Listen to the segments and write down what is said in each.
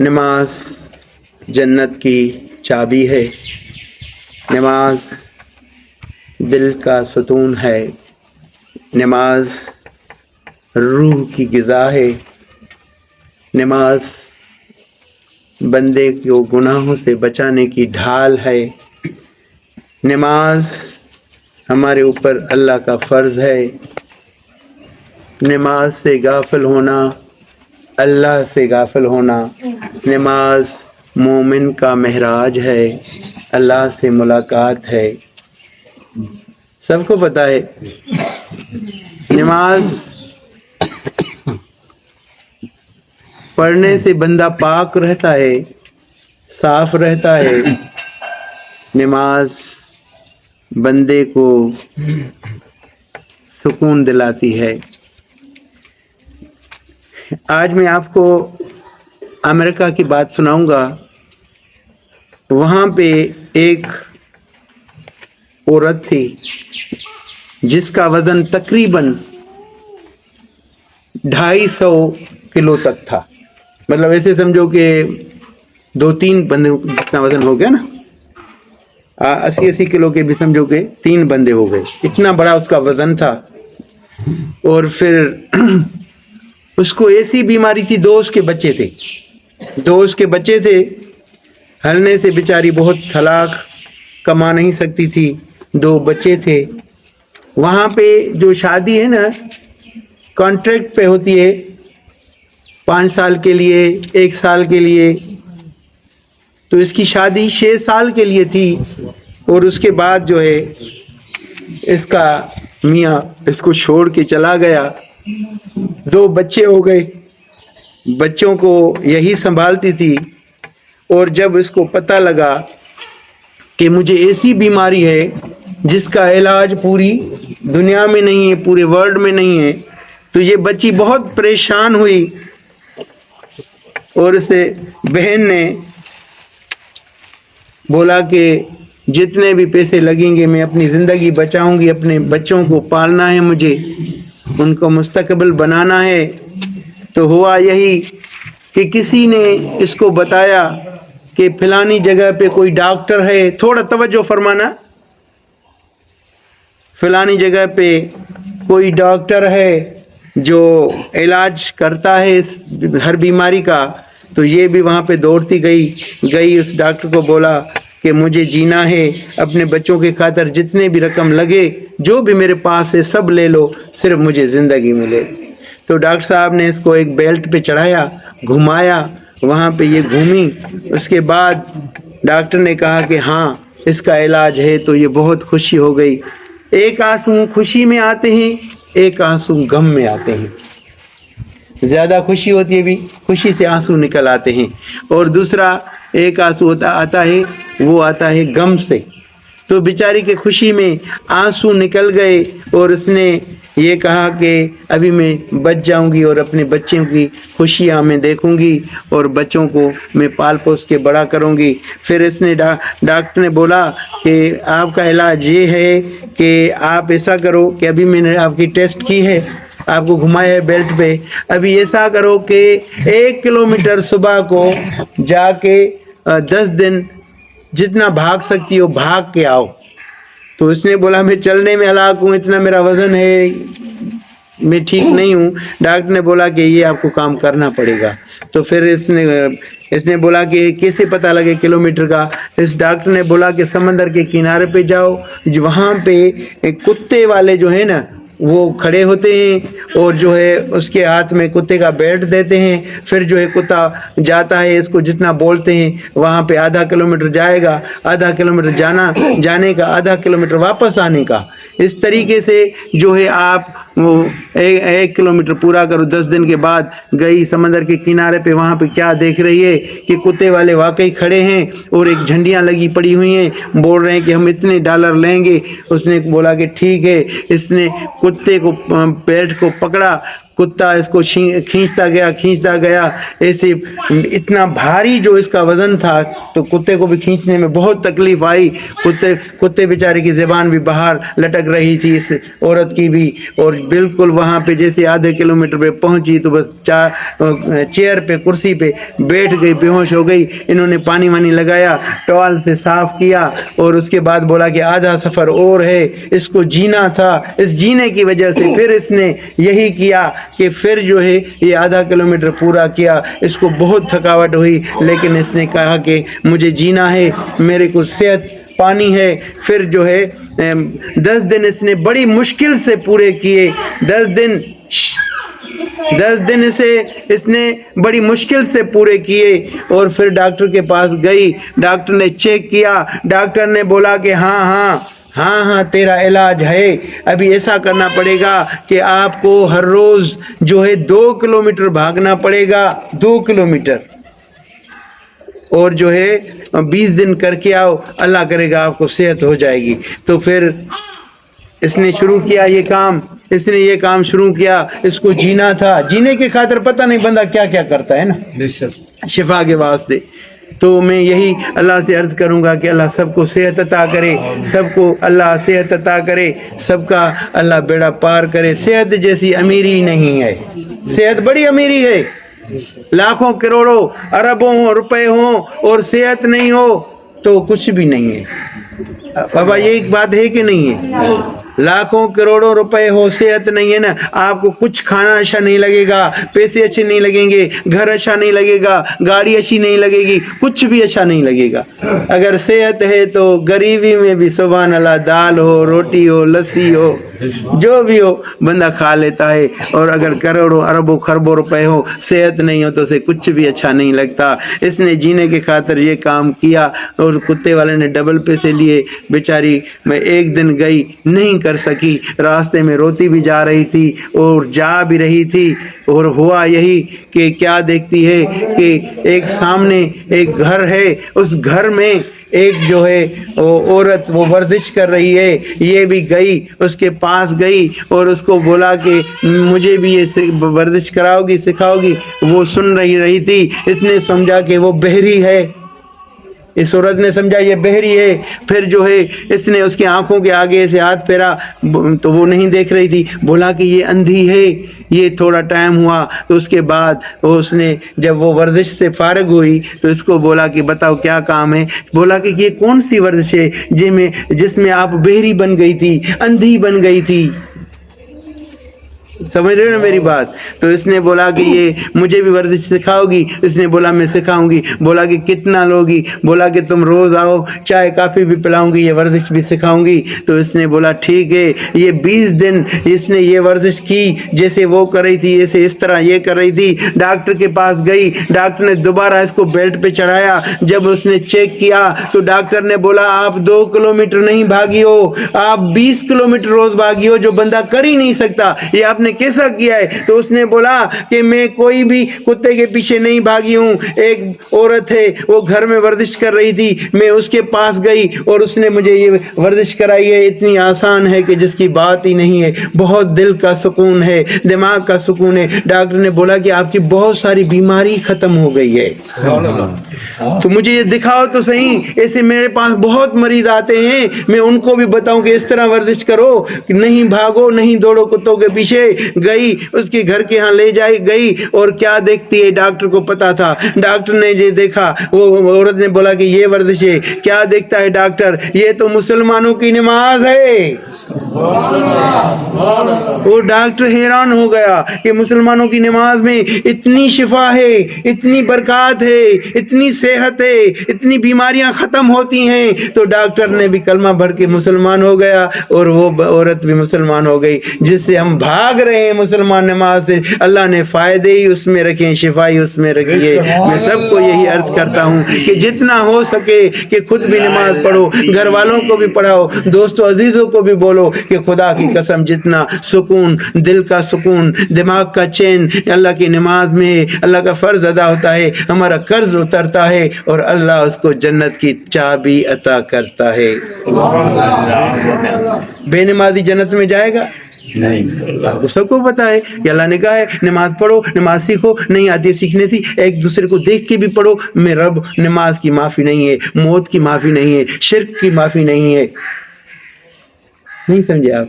نماز جنت کی چابی ہے، نماز دل کا ستون ہے، نماز روح کی غذا ہے، نماز بندے کو گناہوں سے بچانے کی ڈھال ہے، نماز ہمارے اوپر اللہ کا فرض ہے، نماز سے غافل ہونا اللہ سے غافل ہونا، نماز مومن کا معراج ہے، اللہ سے ملاقات ہے۔ سب کو پتہ ہے نماز پڑھنے سے بندہ پاک رہتا ہے، صاف رہتا ہے، نماز بندے کو سکون دلاتی ہے۔ آج میں آپ کو امریکہ کی بات سناؤں گا۔ وہاں پہ ایک عورت تھی جس کا وزن تقریباً 250 کلو تک تھا، مطلب ایسے سمجھو کہ 2-3 بندے جتنا وزن ہو گیا نا، 80 کلو کے بھی سمجھو کہ 3 بندے ہو گئے، اتنا بڑا اس کا وزن تھا۔ اور پھر اس کو ایسی بیماری تھی، 2 اس کے بچے تھے، ہلنے سے بیچاری بہت ہلاک، کما نہیں سکتی تھی، 2 بچے تھے۔ وہاں پہ جو شادی ہے نا کانٹریکٹ پہ ہوتی ہے، 5 سال کے لیے، 1 سال کے لیے، تو اس کی شادی 6 سال کے لیے تھی۔ اور اس کے بعد جو ہے اس کا میاں اس کو چھوڑ کے چلا گیا، 2 بچے ہو گئے، بچوں کو یہی سنبھالتی تھی۔ اور جب اس کو پتہ لگا کہ مجھے ایسی بیماری ہے جس کا علاج پوری دنیا میں نہیں ہے، پورے ورلڈ میں نہیں ہے، تو یہ بچی بہت پریشان ہوئی۔ اور اسے بہن نے بولا کہ جتنے بھی پیسے لگیں گے میں اپنی زندگی بچاؤں گی، اپنے بچوں کو پالنا ہے، مجھے ان کو مستقبل بنانا ہے۔ تو ہوا یہی کہ کسی نے اس کو بتایا کہ فلانی جگہ پہ کوئی ڈاکٹر ہے، تھوڑا توجہ فرمانا، فلانی جگہ پہ کوئی ڈاکٹر ہے جو علاج کرتا ہے اس ہر بیماری کا۔ تو یہ بھی وہاں پہ دوڑتی گئی، اس ڈاکٹر کو بولا کہ مجھے جینا ہے، اپنے بچوں کے خاطر جتنے بھی رقم لگے، جو بھی میرے پاس ہے سب لے لو، صرف مجھے زندگی ملے۔ تو ڈاکٹر صاحب نے اس کو ایک بیلٹ پہ چڑھایا، گھمایا، وہاں پہ یہ گھومی۔ اس کے بعد ڈاکٹر نے کہا کہ ہاں اس کا علاج ہے، تو یہ بہت خوشی ہو گئی۔ ایک آنسو خوشی میں آتے ہیں، ایک آنسو غم میں آتے ہیں۔ زیادہ خوشی ہوتی ہے بھی خوشی سے آنسو نکل آتے ہیں، اور دوسرا ایک آنسو آتا ہے، وہ آتا ہے غم سے۔ تو بیچاری کے خوشی میں آنسو نکل گئے، اور اس نے یہ کہا کہ ابھی میں بچ جاؤں گی اور اپنے بچوں کی خوشیاں میں دیکھوں گی، اور بچوں کو میں پال پوس کے بڑا کروں گی۔ پھر اس نے ڈاکٹر نے بولا کہ آپ کا علاج یہ ہے کہ آپ ایسا کرو کہ ابھی میں نے آپ کی ٹیسٹ کی ہے، آپ کو گھمایا ہے بیلٹ پہ، ابھی ایسا کرو کہ 1 کلومیٹر صبح کو جا کے 10 دن جتنا بھاگ سکتی ہو بھاگ کے آؤ۔ تو اس نے بولا میں چلنے میں ہلاک ہوں، اتنا میرا وزن ہے، میں ٹھیک نہیں ہوں۔ ڈاکٹر نے بولا کہ یہ آپ کو کام کرنا پڑے گا۔ تو پھر اس نے بولا کہ کیسے پتہ لگے کلومیٹر کا؟ اس ڈاکٹر نے بولا کہ سمندر کے کنارے پہ جاؤ، وہاں پہ کتے والے جو ہیں نا وہ کھڑے ہوتے ہیں، اور جو ہے اس کے ہاتھ میں کتے کا بیٹ دیتے ہیں، پھر جو ہے کتا جاتا ہے، اس کو جتنا بولتے ہیں وہاں پہ آدھا کلومیٹر جائے گا، آدھا کلومیٹر جانے کا، آدھا کلومیٹر واپس آنے کا۔ اس طریقے سے جو ہے آپ 1 کلومیٹر پورا کرو۔ 10 دن کے بعد گئی سمندر کے کنارے پہ، وہاں پہ کیا دیکھ رہی ہے کہ کتے والے واقعی کھڑے ہیں، اور ایک جھنڈیاں لگی پڑی ہوئی ہیں، بول رہے ہیں کہ ہم اتنے ڈالر لیں گے۔ اس نے بولا کہ ٹھیک ہے۔ اس نے کتے کو پیٹ کو پکڑا، کتا اس کو کھینچتا گیا ایسے اتنا بھاری جو اس کا وزن تھا تو کتے کو بھی کھینچنے میں بہت تکلیف آئی. کتے بیچارے کی زبان بھی باہر لٹک رہی تھی اس عورت کی بھی. اور بالکل وہاں پہ جیسے آدھے کلومیٹر پہ پہنچی تو بس چیئر پہ کرسی پہ بیٹھ گئی, بے ہوش ہو گئی. انہوں نے پانی وانی لگایا, ٹوال سے صاف کیا اور اس کے بعد بولا کہ آدھا سفر اور ہے, اس کو جینا تھا. اس جینے کی وجہ سے پھر اس نے یہی کیا کہ پھر جو ہے یہ آدھا کلومیٹر پورا کیا. اس کو بہت تھکاوٹ ہوئی لیکن اس نے کہا کہ مجھے جینا ہے, میرے کو صحت پانی ہے. پھر جو ہے 10 دن اس نے بڑی مشکل سے پورے کیے. 10 دن اس نے بڑی مشکل سے پورے کیے اور پھر ڈاکٹر کے پاس گئی. ڈاکٹر نے چیک کیا, ڈاکٹر نے بولا کہ ہاں تیرا علاج ہے. ابھی ایسا کرنا پڑے گا کہ آپ کو ہر روز جو ہے 2 کلومیٹر بھاگنا پڑے گا, 2 کلومیٹر, اور جو ہے 20 دن کر کے آؤ, اللہ کرے گا آپ کو صحت ہو جائے گی. تو پھر اس نے شروع کیا یہ کام شروع کیا. اس کو جینا تھا, جینے کی خاطر پتہ نہیں بندہ کیا کیا کرتا ہے نا شفا کے واسطے. تو میں یہی اللہ سے عرض کروں گا کہ اللہ سب کو صحت عطا کرے, سب کو اللہ صحت عطا کرے, سب کا اللہ بیڑا پار کرے. صحت جیسی امیری نہیں ہے, صحت بڑی امیری ہے. لاکھوں کروڑوں اربوں روپے ہوں اور صحت نہیں ہو تو کچھ بھی نہیں ہے. بابا یہ ایک بات ہے کہ نہیں ہے؟ لاکھوں کروڑوں روپے ہو, صحت نہیں ہے نا, آپ کو کچھ کھانا اچھا نہیں لگے گا, پیسے اچھے نہیں لگیں گے, گھر اچھا نہیں لگے گا, گاڑی اچھی نہیں لگے گی, کچھ بھی اچھا نہیں لگے گا. اگر صحت ہے تو غریبی میں بھی سبحان اللہ دال ہو, روٹی ہو, لسی ہو, جو بھی ہو بندہ کھا لیتا ہے. اور اگر کروڑوں اربوں خربوں روپے ہو, صحت نہیں ہو تو اسے کچھ بھی اچھا نہیں لگتا. اس نے جینے کی خاطر یہ کام کیا اور کتے والے نے ڈبل پیسے لیے. بیچاری میں ایک دن گئی, نہیں کر سکی, راستے میں روتی بھی جا رہی تھی اور جا بھی رہی تھی. اور ہوا یہی کہ کیا دیکھتی ہے کہ ایک سامنے ایک گھر ہے, اس گھر میں ایک جو ہے وہ عورت وہ ورزش کر رہی ہے. یہ بھی گئی, اس کے پاس گئی اور اس کو بولا کہ مجھے بھی یہ ورزش کراؤ گی, سکھاؤ گی. وہ سن رہی تھی. اس نے سمجھا کہ وہ بہری ہے, اس عورت نے سمجھا یہ بہری ہے. پھر جو ہے اس نے اس کی آنکھوں کے آگے سے ہاتھ پھیرا تو وہ نہیں دیکھ رہی تھی. بولا کہ یہ اندھی ہے. یہ تھوڑا ٹائم ہوا تو اس کے بعد اس نے جب وہ ورزش سے فارغ ہوئی تو اس کو بولا کہ بتاؤ کیا کام ہے. بولا کہ یہ کون سی ورزش ہے جس میں آپ بہری بن گئی تھی, اندھی بن گئی تھی. سمجھ رہے ہو نا میری بات؟ تو اس نے بولا کہ یہ مجھے بھی ورزش سکھاؤ گی. اس نے بولا میں سکھاؤں گی. بولا کہ کتنا لوگی؟ بولا کہ تم روز آؤ, چائے کافی بھی پلاؤں گی, یہ ورزش بھی سکھاؤں گی. تو اس نے بولا ٹھیک ہے. یہ 20 دن اس نے یہ ورزش کی, جیسے وہ کر رہی تھی ایسے اس طرح یہ کر رہی تھی. ڈاکٹر کے پاس گئی, ڈاکٹر نے دوبارہ اس کو بیلٹ پہ چڑھایا. جب اس نے چیک کیا تو ڈاکٹر نے بولا آپ 2 کلومیٹر نہیں بھاگی ہو, آپ 20 کلومیٹر روز بھاگی ہو, جو بندہ کر ہی نہیں سکتا. یہ آپ نے کیسا کیا ہے؟ تو اس نے بولا کہ میں کوئی بھی کتے کے پیچھے نہیں بھاگی ہوں. ایک عورت ہے وہ گھر میں ورزش کر رہی تھی, میں اس کے پاس گئی اور اس نے مجھے یہ ورزش کرائی ہے. اتنی آسان ہے کہ جس کی بات ہی نہیں ہے. بہت دل کا سکون ہے, دماغ کا سکون ہے. ڈاکٹر نے بولا کہ آپ کی بہت ساری بیماری ختم ہو گئی ہے. تو مجھے یہ دکھاؤ تو صحیح. ایسے میرے پاس بہت مریض آتے ہیں, میں ان کو بھی بتاؤں کہ اس طرح ورزش کرو, نہیں بھاگو, نہیں دوڑو کتوں کے پیچھے. گئی اس کے گھر کے ہاں لے جائی گئی اور کیا دیکھتی ہے, ڈاکٹر کو پتا تھا. ڈاکٹر نے یہ دیکھا, وہ عورت نے بولا کہ یہ ورزش ہے. کیا دیکھتا ہے ڈاکٹر؟ یہ تو مسلمانوں کی نماز ہے. وہ ڈاکٹر حیران ہو گیا کہ مسلمانوں کی نماز میں اتنی شفا ہے, اتنی برکات ہے, اتنی صحت ہے, اتنی بیماریاں ختم ہوتی ہیں. تو ڈاکٹر نے بھی کلمہ پڑھ کے مسلمان ہو گیا اور وہ عورت بھی مسلمان ہو گئی. جس سے ہم بھاگ رہے ہیں مسلمان نماز سے, اللہ نے فائدے ہی اس میں رکھے, شفائی اس میں رکھی ہے. میں سب کو یہی عرض کرتا ہوں کہ جتنا ہو سکے کہ خود بھی نماز پڑھو, گھر والوں کو بھی پڑھاؤ, دوستوں عزیزوں کو بھی بولو کہ خدا کی قسم جتنا سکون, دل کا سکون, دماغ کا چین اللہ کی نماز میں ہے. اللہ کا فرض ادا ہوتا ہے, ہمارا قرض اترتا ہے اور اللہ اس کو جنت کی چابی عطا کرتا ہے. بے نمازی جنت میں جائے گا؟ آپ کو سب کو پتا ہے کہ اللہ نے کہا ہے نماز پڑھو، نماز سیکھو، نہیں آتی سیکھنے سے ایک دوسرے کو دیکھ کے بھی پڑھو. میں رب نماز کی معافی نہیں ہے، موت کی معافی نہیں ہے، شرک کی معافی نہیں ہے. نہیں سمجھے آپ؟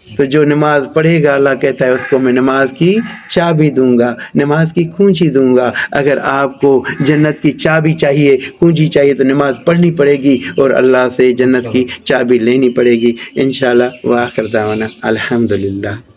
تو جو نماز پڑھے گا اللہ کہتا ہے اس کو میں نماز کی چابی دوں گا، نماز کی کنجی دوں گا. اگر آپ کو جنت کی چابی چاہیے، کنجی چاہیے تو نماز پڑھنی پڑے گی اور اللہ سے جنت کی چابی لینی پڑے گی انشاءاللہ. وآخر دعوانا الحمدللہ.